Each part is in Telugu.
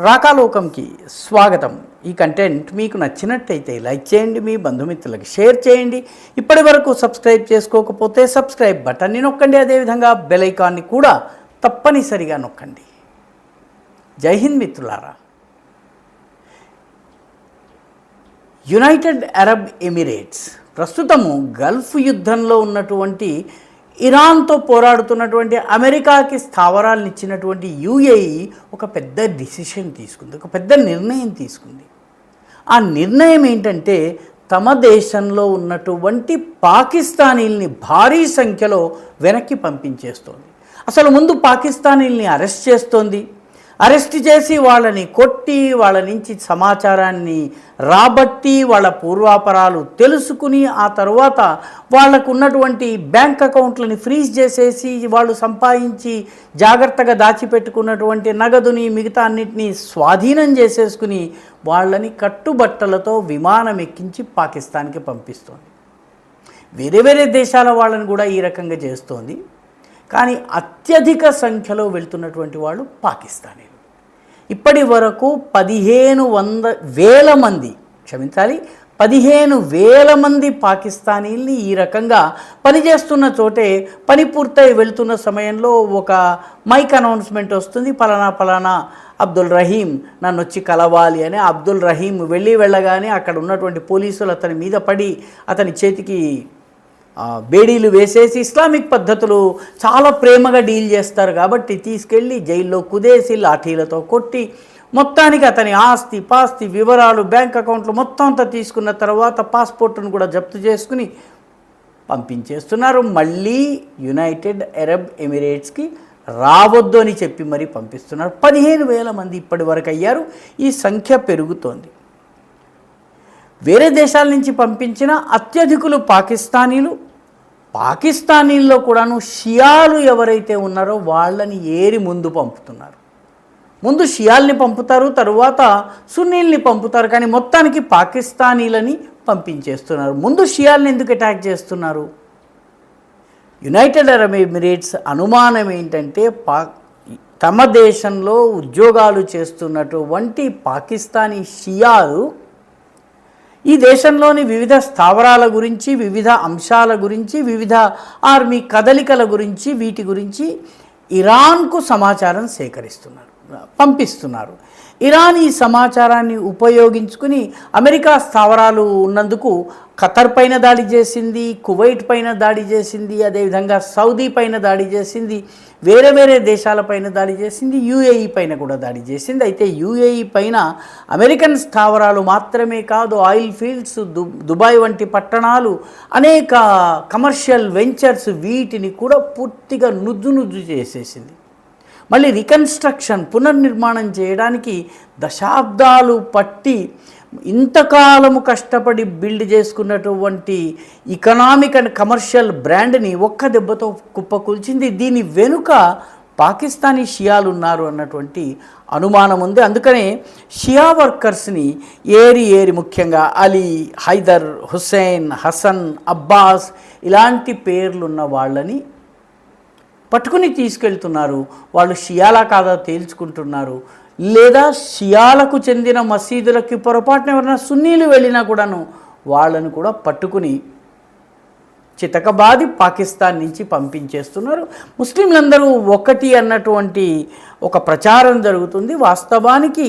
రాకాలోకంకి స్వాగతం. ఈ కంటెంట్ మీకు నచ్చినట్టయితే లైక్ చేయండి, మీ బంధుమిత్రులకు షేర్ చేయండి. ఇప్పటి వరకు సబ్స్క్రైబ్ చేసుకోకపోతే సబ్స్క్రైబ్ బటన్ని నొక్కండి, అదేవిధంగా బెల్ ఐకాన్ని కూడా తప్పనిసరిగా నొక్కండి. జై హింద్ మిత్రులారా. యునైటెడ్ అరబ్ ఎమిరేట్స్ ప్రస్తుతము గల్ఫ్ యుద్ధంలో ఉన్నటువంటి ఇరాన్తో పోరాడుతున్నటువంటి అమెరికాకి స్థావరాలను ఇచ్చినటువంటి యుఏఈ ఒక పెద్ద డిసిషన్ తీసుకుంది, ఒక పెద్ద నిర్ణయం తీసుకుంది. ఆ నిర్ణయం ఏంటంటే తమ దేశంలో ఉన్నటువంటి పాకిస్తానీల్ని భారీ సంఖ్యలో వెనక్కి పంపించేస్తోంది. అసలు ముందు పాకిస్తానీల్ని అరెస్ట్ చేస్తోంది. అరెస్ట్ చేసి వాళ్ళని కొట్టి వాళ్ళ నుంచి సమాచారాన్ని రాబట్టి వాళ్ళ పూర్వాపరాలు తెలుసుకుని ఆ తర్వాత వాళ్లకు ఉన్నటువంటి బ్యాంక్ అకౌంట్లని ఫ్రీజ్ చేసేసి వాళ్ళు సంపాదించి జాగ్రత్తగా దాచిపెట్టుకున్నటువంటి నగదుని మిగతా అన్నిటినీ స్వాధీనం చేసేసుకుని వాళ్ళని కట్టుబట్టలతో విమానం ఎక్కించి పాకిస్తాన్కి పంపిస్తోంది. వేరే వేరే దేశాల వాళ్ళని కూడా ఈ రకంగా చేస్తోంది. కానీ అత్యధిక సంఖ్యలో వెళ్తున్నటువంటి వాళ్ళు పాకిస్తానీలు. ఇప్పటి వరకు 15,000 మంది 15,000 మంది పాకిస్తానీల్ని ఈ రకంగా పనిచేస్తున్న చోటే పని పూర్తయి వెళ్తున్న సమయంలో ఒక మైక్ అనౌన్స్మెంట్ వస్తుంది, పలానా అబ్దుల్ రహీం నన్ను వచ్చి కలవాలి అని. అబ్దుల్ రహీం వెళ్ళగానే అక్కడ ఉన్నటువంటి పోలీసులు అతని మీద పడి అతని చేతికి బేడీలు వేసేసి ఇస్లామిక్ పద్ధతులు చాలా ప్రేమగా డీల్ చేస్తారు కాబట్టి తీసుకెళ్ళి జైల్లో కుదేసి లాఠీలతో కొట్టి మొత్తానికి అతని ఆస్తి పాస్తి వివరాలు బ్యాంక్ అకౌంట్లు మొత్తం అంతా తీసుకున్న తర్వాత పాస్పోర్ట్ను కూడా జప్తు చేసుకుని పంపించేస్తున్నారు. మళ్ళీ యునైటెడ్ అరబ్ ఎమిరేట్స్కి రావద్దు అని చెప్పి మరీ పంపిస్తున్నారు. 15,000 మంది ఇప్పటి వరకు అయ్యారు. ఈ సంఖ్య పెరుగుతోంది. వేరే దేశాల నుంచి పంపించిన అత్యధికులు పాకిస్తానీల్లో కూడాను షియాలు ఎవరైతే ఉన్నారో వాళ్ళని ఏరి ముందు పంపుతున్నారు. ముందు షియాల్ని పంపుతారు, తరువాత సున్నీల్ని పంపుతారు. కానీ మొత్తానికి పాకిస్తానీలని పంపించేస్తున్నారు. ముందు షియాల్ని ఎందుకు అటాక్ చేస్తున్నారు? యునైటెడ్ అరబ్ ఎమిరేట్స్ అనుమానం ఏంటంటే తమ దేశంలో ఉద్యోగాలు చేస్తున్నటువంటి పాకిస్తానీ షియాలు ఈ దేశంలోని వివిధ స్థావరాల గురించి, వివిధ అంశాల గురించి, వివిధ ఆర్మీ కదలికల గురించి, వీటి గురించి ఇరాన్కు సమాచారం పంపిస్తున్నారు. ఇరాన్ ఈ సమాచారాన్ని ఉపయోగించుకుని అమెరికా స్థావరాలు ఉన్నందుకు ఖతర్ పైన దాడి చేసింది, కువైట్ పైన దాడి చేసింది, అదేవిధంగా సౌదీ పైన దాడి చేసింది, వేరే వేరే దేశాలపైన దాడి చేసింది, యుఏఈ పైన కూడా దాడి చేసింది. అయితే యుఏఈ పైన అమెరికన్ స్థావరాలు మాత్రమే కాదు, ఆయిల్ ఫీల్డ్స్, దుబాయ్ వంటి పట్టణాలు, అనేక కమర్షియల్ వెంచర్స్, వీటిని కూడా పూర్తిగా నుజ్జు చేసేసింది. మళ్ళీ రికన్స్ట్రక్షన్ పునర్నిర్మాణం చేయడానికి దశాబ్దాలు పట్టి ఇంతకాలము కష్టపడి బిల్డ్ చేసుకున్నటువంటి ఇకనామిక్ అండ్ కమర్షియల్ బ్రాండ్ని ఒక్క దెబ్బతో కుప్పకూల్చింది. దీని వెనుక పాకిస్తానీ షియాలు ఉన్నారు అన్నటువంటి అనుమానం ఉంది. అందుకనే షియా వర్కర్స్ని ఏరి ముఖ్యంగా అలీ, హైదర్, హుస్సేన్, హసన్, అబ్బాస్ ఇలాంటి పేర్లున్న వాళ్ళని పట్టుకుని తీసుకెళ్తున్నారు. వాళ్ళు షియాలా కాదా తేల్చుకుంటున్నారు. లేదా షియాలకు చెందిన మసీదులకి పొరపాటున ఎవరైనా సున్నీలు వెళ్ళినా కూడాను వాళ్ళను కూడా పట్టుకుని చితకబాది పాకిస్తాన్ నుంచి పంపించేస్తున్నారు. ముస్లింలందరూ ఒకటి అన్నటువంటి ఒక ప్రచారం జరుగుతుంది. వాస్తవానికి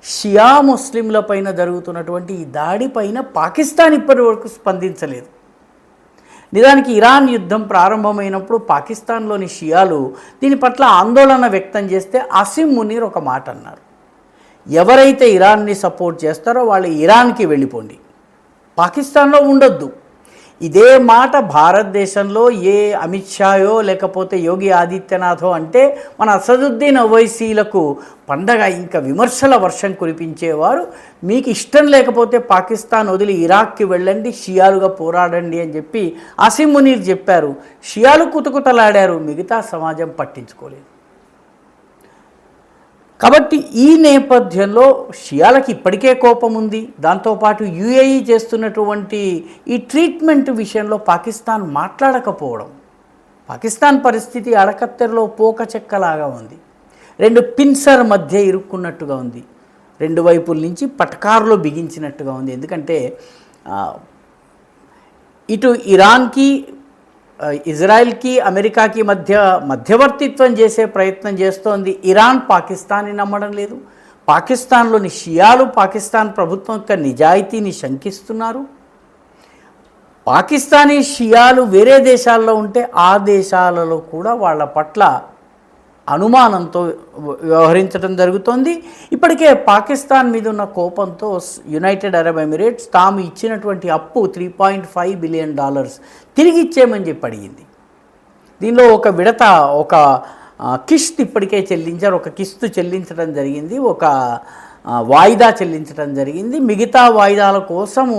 షియా ముస్లింల పైన జరుగుతున్నటువంటి ఈ దాడిపైన పాకిస్తాన్ ఇప్పటి వరకు స్పందించలేదు. నిజానికి ఇరాన్ యుద్ధం ప్రారంభమైనప్పుడు పాకిస్తాన్లోని షియాలు దీని పట్ల ఆందోళన వ్యక్తం చేస్తే అసిం మునీర్ ఒక మాట అన్నారు, ఎవరైతే ఇరాన్ని సపోర్ట్ చేస్తారో వాళ్ళు ఇరాన్కి వెళ్ళిపోండి, పాకిస్తాన్లో ఉండొద్దు. ఇదే మాట భారతదేశంలో ఏ అమిత్ షాయో లేకపోతే యోగి ఆదిత్యనాథో అంటే మన అసదుద్దీన్ ఓవైసీలకు పండగ ఇంకా విమర్శల వర్షం కురిపించేవారు. మీకు ఇష్టం లేకపోతే పాకిస్తాన్ వదిలి ఇరాక్కి వెళ్ళండి, షియాలుగా పోరాడండి అని చెప్పి అసిం మునీర్ చెప్పారు. షియాలు కుతకుతలాడారు, మిగతా సమాజం పట్టించుకోలేదు. కాబట్టి ఈ నేపథ్యంలో షియాలకి ఇప్పటికే కోపం ఉంది. దాంతోపాటు యుఏఈ చేస్తున్నటువంటి ఈ ట్రీట్మెంట్ విషయంలో పాకిస్తాన్ మాట్లాడకపోవడం, పాకిస్తాన్ పరిస్థితి అడకత్తెరలో పోక చెక్కలాగా ఉంది. రెండు పిన్సర్ మధ్య ఇరుక్కున్నట్టుగా ఉంది, రెండు వైపుల నుంచి పటకారులో బిగించినట్టుగా ఉంది. ఎందుకంటే ఇటు ఇరాన్కి, ఇజ్రాయెల్కి, అమెరికాకి మధ్యవర్తిత్వం చేసే ప్రయత్నం చేస్తోంది ఇరాన్. పాకిస్తాన్ని నమ్మడం లేదు. పాకిస్తాన్లోని షియాలు పాకిస్తాన్ ప్రభుత్వం యొక్క నిజాయితీని శంకిస్తున్నారు. పాకిస్తానీ షియాలు వేరే దేశాల్లో ఉంటే ఆ దేశాలలో కూడా వాళ్ళ పట్ల అనుమానంతో వ్యవహరించడం జరుగుతోంది. ఇప్పటికే పాకిస్తాన్ మీద ఉన్న కోపంతో యునైటెడ్ అరబ్ ఎమిరేట్స్ తాము ఇచ్చినటువంటి అప్పు $3.5 బిలియన్ తిరిగి ఇచ్చేయమని చెప్పి అడిగింది. దీనిలో ఒక విడత, ఒక కిస్త్ ఇప్పటికే చెల్లించారు. ఒక కిస్తు చెల్లించడం జరిగింది, ఒక వాయిదా చెల్లించడం జరిగింది. మిగతా వాయిదాల కోసము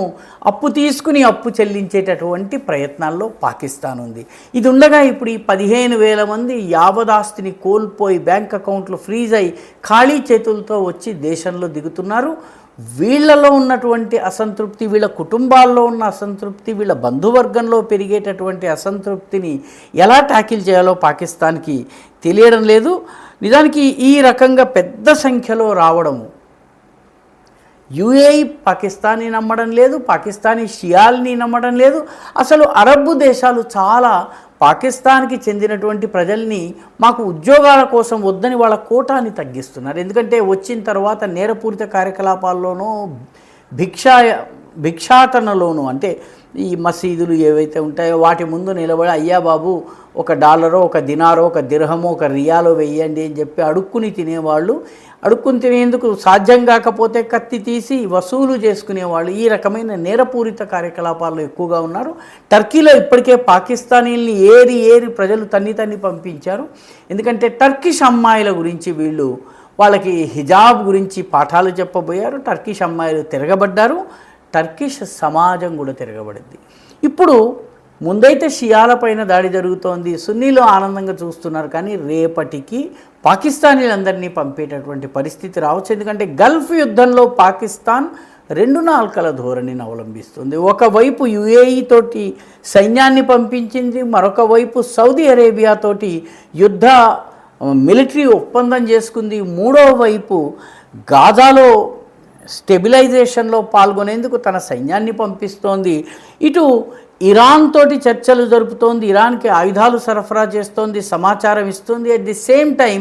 అప్పు తీసుకుని అప్పు చెల్లించేటటువంటి ప్రయత్నాల్లో పాకిస్తాన్ ఉంది. ఇది ఉండగా ఇప్పుడు ఈ 15,000 మంది యావదాస్తిని కోల్పోయి బ్యాంక్ అకౌంట్లు ఫ్రీజ్ అయి ఖాళీ చేతులతో వచ్చి దేశంలో దిగుతున్నారు. వీళ్ళలో ఉన్నటువంటి అసంతృప్తి, వీళ్ళ కుటుంబాల్లో ఉన్న అసంతృప్తి, వీళ్ళ బంధువర్గంలో పెరిగేటటువంటి అసంతృప్తిని ఎలా ట్యాకిల్ చేయాలో పాకిస్తాన్కి తెలియడం లేదు. నిజానికి ఈ రకంగా పెద్ద సంఖ్యలో రావడము, యుఏఈ పాకిస్తాన్ని నమ్మడం లేదు, పాకిస్తానీ షియాల్ని నమ్మడం లేదు. అసలు అరబ్బు దేశాలు చాలా పాకిస్తాన్కి చెందినటువంటి ప్రజల్ని మాకు ఉద్యోగాల కోసం వద్దని వాళ్ళ కోటాని తగ్గిస్తున్నారు. ఎందుకంటే వచ్చిన తర్వాత నేరపూరిత కార్యకలాపాల్లోనూ భిక్షాటనలోనూ, అంటే ఈ మసీదులు ఏవైతే ఉంటాయో వాటి ముందు నిలబడి అయ్యా బాబు $1, ఒక దినారో, ఒక దిర్హమో, ఒక రియాలో వెయ్యండి అని చెప్పి అడుక్కుని తినేవాళ్ళు. అడుక్కుని తినేందుకు సాధ్యం కాకపోతే కత్తి తీసి వసూలు చేసుకునేవాళ్ళు. ఈ రకమైన నేరపూరిత కార్యకలాపాల్లో ఎక్కువగా ఉన్నారు. టర్కీలో ఇప్పటికే పాకిస్తానీల్ని ఏరి ప్రజలు తన్ని పంపించారు. ఎందుకంటే టర్కిష్ అమ్మాయిల గురించి వాళ్ళకి హిజాబ్ గురించి పాఠాలు చెప్పబోయారు. టర్కిష్ అమ్మాయిలు తిరగబడ్డారు, టర్కిష్ సమాజం కూడా తిరగబడింది. ఇప్పుడు ముందైతే షియాలపైన దాడి జరుగుతోంది, సున్నీలు ఆనందంగా చూస్తున్నారు. కానీ రేపటికి పాకిస్తానీలందరినీ పంపేటటువంటి పరిస్థితి రావచ్చు. ఎందుకంటే గల్ఫ్ యుద్ధంలో పాకిస్తాన్ 2 నాల్కల ధోరణిని అవలంబిస్తుంది. ఒకవైపు యుఏఈ తోటి సైన్యాన్ని పంపించింది, మరొక వైపు సౌదీ అరేబియా తోటి యుద్ధ మిలిటరీ ఒప్పందం చేసుకుంది, మూడో వైపు గాజాలో స్టెబిలైజేషన్లో పాల్గొనేందుకు తన సైన్యాన్ని పంపిస్తోంది. ఇటు ఇరాన్ తోటి చర్చలు జరుపుతోంది, ఇరాన్కి ఆయుధాలు సరఫరా చేస్తోంది, సమాచారం ఇస్తుంది. అట్ ది సేమ్ టైం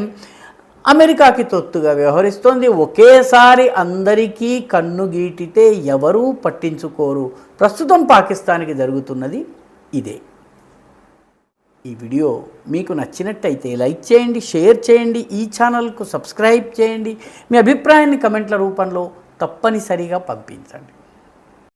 అమెరికాకి తొత్తుగా వ్యవహరిస్తోంది. ఒకేసారి అందరికీ కన్ను గీటితే ఎవరూ పట్టించుకోరు. ప్రస్తుతం పాకిస్తాన్కి జరుగుతున్నది ఇదే. ఈ వీడియో మీకు నచ్చినట్టయితే లైక్ చేయండి, షేర్ చేయండి, ఈ ఛానల్కు సబ్స్క్రైబ్ చేయండి. మీ అభిప్రాయాన్ని కమెంట్ల రూపంలో తప్పనిసరిగా పంపించండి.